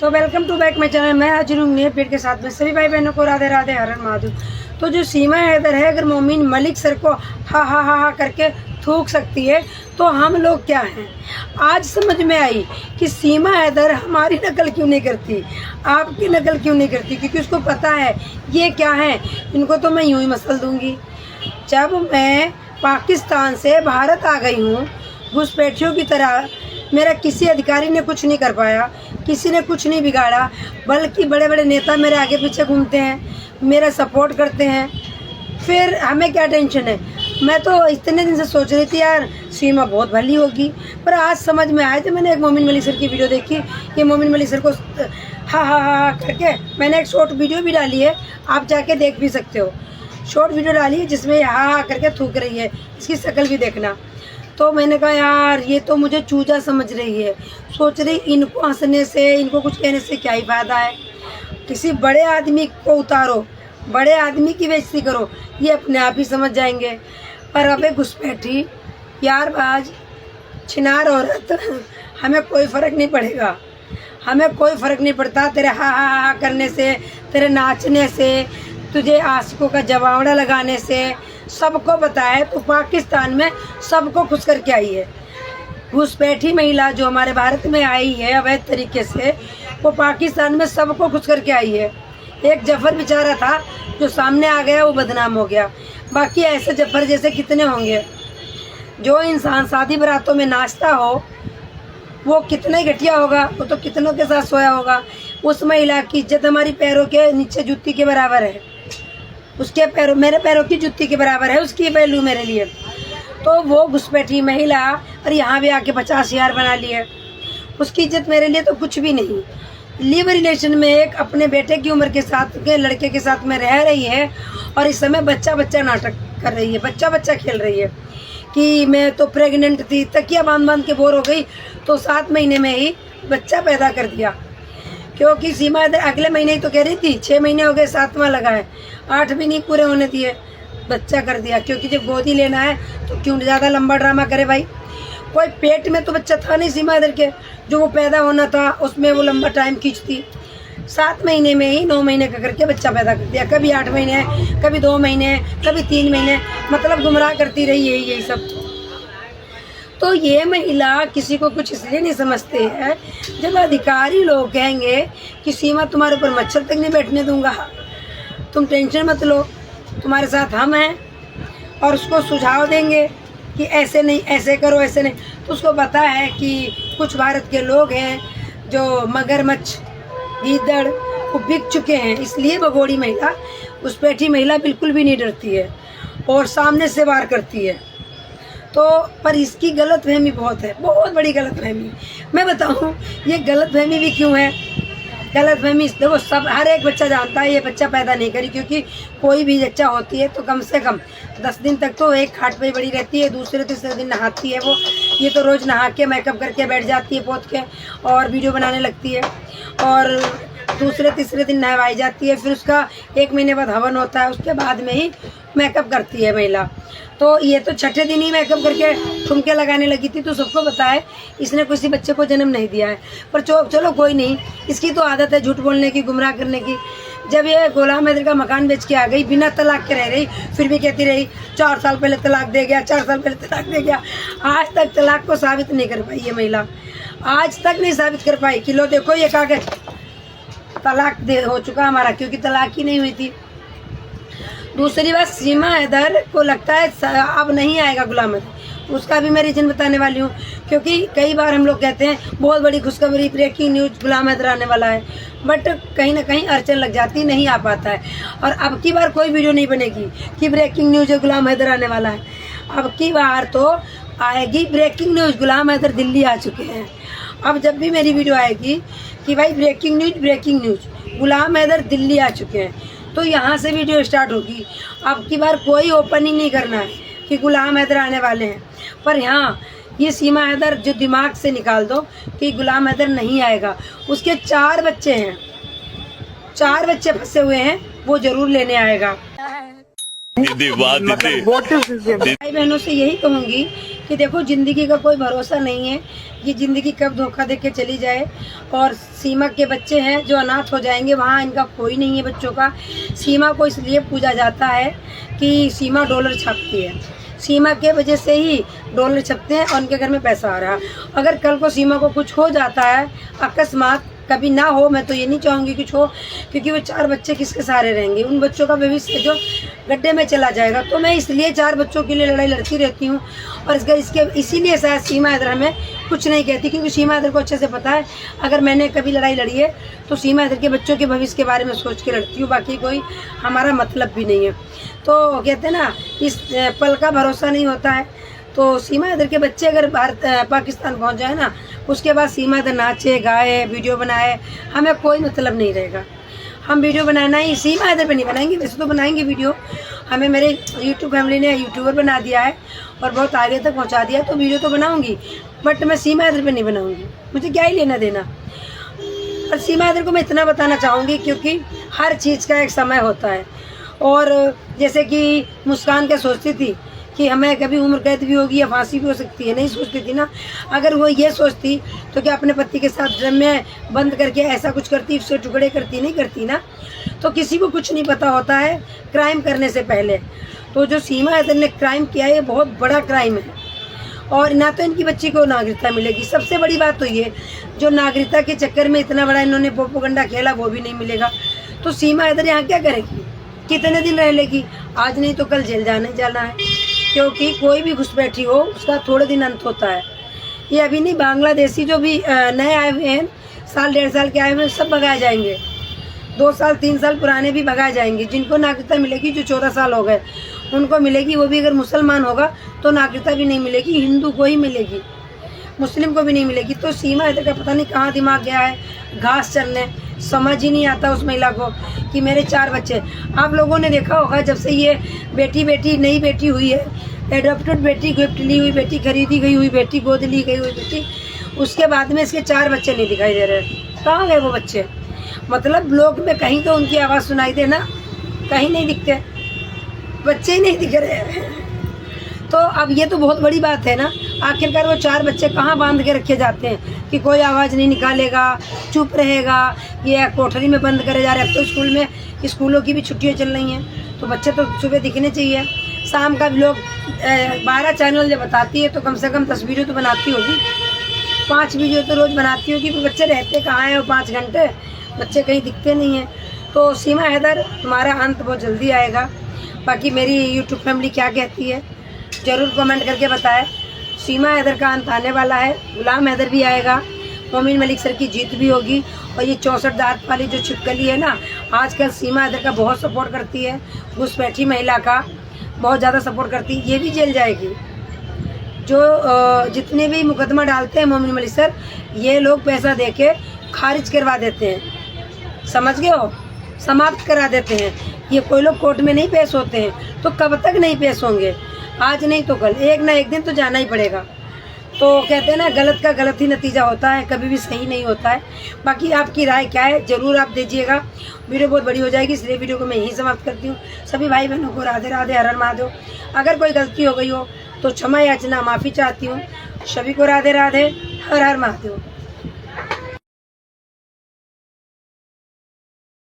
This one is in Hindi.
तो welcome to back my channel. मैं हाजिर हूँ नई अपडेट के साथ में। सभी भाई बहनों को राधे राधे, हर हर महादेव। तो जो सीमा हैदर है, अगर मोमिन मलिक सर को हा करके थूक सकती है तो हम लोग क्या हैं। आज समझ में आई कि सीमा हैदर हमारी नकल क्यों नहीं करती, आपकी नकल क्यों नहीं करती, क्योंकि उसको पता है ये क्या है। इनको तो मैं यूं ही मसल दूंगी। जब मैं पाकिस्तान से भारत आ गई हूँ घुसपैठियों की तरह, मेरा किसी अधिकारी ने कुछ नहीं कर पाया, किसी ने कुछ नहीं बिगाड़ा, बल्कि बड़े बड़े नेता मेरे आगे पीछे घूमते हैं, मेरा सपोर्ट करते हैं। फिर हमें क्या टेंशन है। मैं तो इतने दिन से सोच रही थी यार सीमा बहुत भली होगी, पर आज समझ में आया जब मैंने एक मोमिन मलिक सर की वीडियो देखी। ये मोमिन मलिक सर को हा करके मैंने एक शॉर्ट वीडियो भी डाली है, आप जाके देख भी सकते हो। शॉर्ट वीडियो डाली है जिसमें हा करके थूक रही है, इसकी शक्ल भी देखना। तो मैंने कहा यार ये तो मुझे चूजा समझ रही है, सोच रही इनको हंसने से, इनको कुछ कहने से क्या ही फायदा है। किसी बड़े आदमी को उतारो, बड़े आदमी की बेइज्जती करो, ये अपने आप ही समझ जाएंगे। पर अबे घुसपैठी, यारबाज, छिनार औरत, हमें कोई फ़र्क नहीं पड़ेगा, हमें कोई फ़र्क नहीं पड़ता तेरे हा करने से, तेरे नाचने से, तुझे आशिकों का जवावड़ा लगाने से। सबको पता है तो पाकिस्तान में सबको खुश करके आई है। घुसपैठी महिला जो हमारे भारत में आई है अवैध तरीके से, वो पाकिस्तान में सबको खुश करके आई है। एक जफर बेचारा था जो सामने आ गया, वो बदनाम हो गया। बाकी ऐसे जफर जैसे कितने होंगे। जो इंसान शादी बारातों में नाचता हो वो कितना ही घटिया होगा, वो तो कितनों के साथ सोया होगा। उस महिला की इज्जत हमारी पैरों के नीचे जूती के बराबर है, उसके पैरों, मेरे पैरों की जूती के बराबर है उसकी वैल्यू मेरे लिए। तो वो घुसपैठी महिला और यहाँ भी आके 50,000 बना लिए, उसकी इज्जत मेरे लिए तो कुछ भी नहीं। लिव रिलेशन में एक अपने बेटे की उम्र के साथ के लड़के के साथ में रह रही है और इस समय बच्चा नाटक कर रही है, बच्चा खेल रही है कि मैं तो प्रेग्नेंट थी, तकिया बांध के बोर हो गई तो 7 महीने में ही बच्चा पैदा कर दिया। क्योंकि सीमा अगले महीने ही तो कह रही थी, 6 महीने हो गए, 7वां लगा है, 8 भी नहीं पूरे होने दिए, बच्चा कर दिया। क्योंकि जब गोदी लेना है तो क्यों ज़्यादा लंबा ड्रामा करे भाई। कोई पेट में तो बच्चा था नहीं सीमा इधर के, जो वो पैदा होना था उसमें वो लंबा टाइम खींचती। 7 महीने में ही 9 महीने का करके बच्चा पैदा कर दिया। कभी 8 महीने, कभी 2 महीने, कभी 3 महीने, मतलब गुमराह करती रही है यही सब। तो ये महिला किसी को कुछ इसलिए नहीं समझते हैं, जब अधिकारी लोग कहेंगे कि सीमा तुम्हारे ऊपर मच्छर तक नहीं बैठने दूंगा, तुम टेंशन मत लो, तुम्हारे साथ हम हैं, और उसको सुझाव देंगे कि ऐसे नहीं, ऐसे करो, ऐसे नहीं। तो उसको पता है कि कुछ भारत के लोग हैं जो मगरमच्छ, गीदड़ को बिक चुके हैं, इसलिए भगोड़ी महिला, घुसपैठी महिला बिल्कुल भी नहीं डरती है और सामने से वार करती है। तो पर इसकी गलतफहमी बहुत है, बहुत बड़ी गलतफहमी। मैं बताऊं ये गलतफहमी भी क्यों है। गलतफहमी देखो, सब हर एक बच्चा जानता है ये बच्चा पैदा नहीं करी, क्योंकि कोई भी बच्चा होती है तो कम से कम 10 दिन तक तो एक खाट पे बड़ी रहती है, दूसरे तीसरे दिन नहाती है वो। ये तो रोज़ नहा के मेकअप करके बैठ जाती है पोत के और वीडियो बनाने लगती है, और दूसरे तीसरे दिन नहवाई जाती है। फिर उसका 1 महीने बाद हवन होता है, उसके बाद में ही मेकअप करती है महिला। तो ये तो छठे दिन ही मेकअप करके ठुमके लगाने लगी थी। तो सबको पता है इसने किसी बच्चे को जन्म नहीं दिया है, पर चलो कोई नहीं, इसकी तो आदत है झूठ बोलने की, गुमराह करने की। जब ये गुलाम हैदर का मकान बेच के आ गई, बिना तलाक के रह रही, फिर भी कहती रही 4 साल पहले तलाक दे गया, 4 साल पहले तलाक दे गया। आज तक तलाक को साबित नहीं कर पाई ये महिला, आज तक नहीं साबित कर पाई कि लो देखो ये कागज तलाक दे हो चुका हमारा, क्योंकि तलाक ही नहीं हुई थी। दूसरी बात, सीमा हैदर को लगता है अब नहीं आएगा गुलाम हैदर, उसका भी मैं रीजन बताने वाली हूँ। क्योंकि कई बार हम लोग कहते हैं बहुत बड़ी खुशखबरी, ब्रेकिंग न्यूज, गुलाम हैदर आने वाला है, बट कहीं ना कहीं अड़चन लग जाती, नहीं आ पाता है। और अब की बार कोई वीडियो नहीं बनेगी कि ब्रेकिंग न्यूज है गुलाम हैदर आने वाला है। अब की बार तो आएगी ब्रेकिंग न्यूज, गुलाम हैदर दिल्ली आ चुके हैं। अब जब भी मेरी वीडियो आएगी कि भाई ब्रेकिंग न्यूज, गुलाम हैदर दिल्ली आ चुके हैं, तो यहाँ से वीडियो स्टार्ट होगी। अब की बार कोई ओपनिंग नहीं करना है कि गुलाम हैदर आने वाले हैं। पर हाँ, ये सीमा हैदर जो दिमाग से निकाल दो कि गुलाम हैदर नहीं आएगा। उसके 4 बच्चे हैं, 4 बच्चे फंसे हुए हैं, वो जरूर लेने आएगा। भाई बहनों से यही कहूँगी कि देखो ज़िंदगी का कोई भरोसा नहीं है, ये ज़िंदगी कब धोखा दे के चली जाए। और सीमा के बच्चे हैं जो अनाथ हो जाएंगे, वहाँ इनका कोई नहीं है बच्चों का। सीमा को इसलिए पूजा जाता है कि सीमा डॉलर छापती है, सीमा के वजह से ही डॉलर छपते हैं और उनके घर में पैसा आ रहा है। अगर कल को सीमा को कुछ हो जाता है अकस्मात, कभी ना हो, मैं तो ये नहीं चाहूँगी कुछ हो, क्योंकि वो 4 बच्चे किसके सहारे रहेंगे, उन बच्चों का भविष्य जो गड्ढे में चला जाएगा। तो मैं इसलिए 4 बच्चों के लिए लड़ाई लड़ती रहती हूँ। और इसीलिए शायद सीमा हैदर हमें कुछ नहीं कहती, क्योंकि सीमा हैदर को अच्छे से पता है अगर मैंने कभी लड़ाई लड़ी है तो सीमा हैदर के बच्चों के भविष्य के बारे में सोच के लड़ती हूँ, बाकी कोई हमारा मतलब भी नहीं है। तो कहते हैं ना, इस पल का भरोसा नहीं होता है। तो सीमा हैदर के बच्चे अगर पाकिस्तान पहुंच जाए ना, उसके बाद सीमा हैदर नाचे गाए वीडियो बनाए, हमें कोई मतलब नहीं रहेगा। हम वीडियो बनाना ही सीमा हैदर पे नहीं बनाएंगे, वैसे तो बनाएंगे वीडियो, हमें मेरे यूट्यूब फैमिली ने यूट्यूबर बना दिया है और बहुत आगे तक पहुंचा दिया है, तो वीडियो तो बनाऊंगी, बट मैं सीमा हैदर पे नहीं बनाऊंगी, मुझे क्या ही लेना देना। और सीमा हैदर को मैं इतना बताना चाहूँगी, क्योंकि हर चीज़ का एक समय होता है। और जैसे कि मुस्कान क्या सोचती थी कि हमें कभी उम्र कैद भी होगी या फांसी भी हो सकती है, नहीं सोचती थी ना। अगर वो ये सोचती तो क्या अपने पति के साथ ड्रम में बंद करके ऐसा कुछ करती, उससे टुकड़े करती, नहीं करती ना। तो किसी को कुछ नहीं पता होता है क्राइम करने से पहले। तो जो सीमा हैदर ने क्राइम किया है, ये बहुत बड़ा क्राइम है। और ना तो इनकी बच्ची को नागरिकता मिलेगी, सबसे बड़ी बात तो ये, जो नागरिकता के चक्कर में इतना बड़ा इन्होंने प्रोपेगेंडा खेला, वो भी नहीं मिलेगा। तो सीमा हैदर यहाँ क्या करेगी, कितने दिन रह लेगी, आज नहीं तो कल जेल जाना है, क्योंकि कोई भी घुसपैठी हो उसका थोड़े दिन अंत होता है। ये अभी नहीं, बांग्लादेशी जो भी नए आए हुए हैं, 1-1.5 साल के आए हुए हैं, सब भगाए जाएंगे। 2 साल 3 साल पुराने भी भगाए जाएंगे। जिनको नागरिकता मिलेगी, जो 14 साल हो गए उनको मिलेगी, वो भी अगर मुसलमान होगा तो नागरिकता भी नहीं मिलेगी, हिंदू को ही मिलेगी, मुस्लिम को भी नहीं मिलेगी। तो सीमा हैदर का पता नहीं कहाँ दिमाग गया है घास चरने, समझ ही नहीं आता उस महिला को कि मेरे 4 बच्चे। आप लोगों ने देखा होगा, जब से ये बेटी नई बेटी हुई है, एडॉप्टेड बेटी, गिफ्ट ली हुई बेटी, खरीदी गई हुई बेटी, गोद ली गई हुई बेटी, उसके बाद में इसके 4 बच्चे नहीं दिखाई दे रहे। कहाँ गए वो बच्चे? मतलब ब्लॉग में कहीं तो उनकी आवाज़ सुनाई दे ना, कहीं नहीं दिखते, बच्चे ही नहीं दिख रहे हैं। तो अब ये तो बहुत बड़ी बात है ना, आखिरकार वो 4 बच्चे कहाँ बांध के रखे जाते हैं कि कोई आवाज़ नहीं निकालेगा, चुप रहेगा, ये कोठरी में बंद करे जा रहे हैं। अब तो स्कूल में, स्कूलों की भी छुट्टियाँ चल रही हैं, तो बच्चे तो सुबह दिखने चाहिए। शाम का भी लोग 12 चैनल जब बताती है तो कम से कम 10 वीडियो तो बनाती होगी, 5 वीडियो तो रोज़ बनाती होगी। तो बच्चे रहते कहाँ हैं वो 5 घंटे, बच्चे कहीं दिखते नहीं हैं। तो सीमा हैदर, तुम्हारा अंत बहुत जल्दी आएगा। बाकी मेरी यूट्यूब फैमिली क्या कहती है ज़रूर कमेंट करके बताएं। सीमा हैदर का अंत आने वाला है, गुलाम हैदर भी आएगा, मोमिन मलिक सर की जीत भी होगी। और ये 64 दांत वाली जो छिपकली है ना, आजकल सीमा हैदर का बहुत सपोर्ट करती है, घुसपैठी महिला का बहुत ज़्यादा सपोर्ट करती है, ये भी जेल जाएगी। जो जितने भी मुकदमा डालते हैं मोमिन मलिक सर, ये लोग पैसा देके खारिज करवा देते हैं, समझ गए हो, समाप्त करा देते हैं। ये कोई लोग कोर्ट में नहीं पेश होते हैं, तो कब तक नहीं पेश होंगे, आज नहीं तो कल, एक ना एक दिन तो जाना ही पड़ेगा। तो कहते हैं ना, गलत का गलत ही नतीजा होता है, कभी भी सही नहीं होता है। बाकी आपकी राय क्या है ज़रूर आप दीजिएगा। वीडियो बहुत बड़ी हो जाएगी, इसलिए वीडियो को मैं यहीं समाप्त करती हूँ। सभी भाई बहनों को राधे राधे, हर हर महादेव। अगर कोई गलती हो गई हो तो क्षमा याचना, माफ़ी चाहती हूँ। सभी को राधे राधे, हर हर महादेव।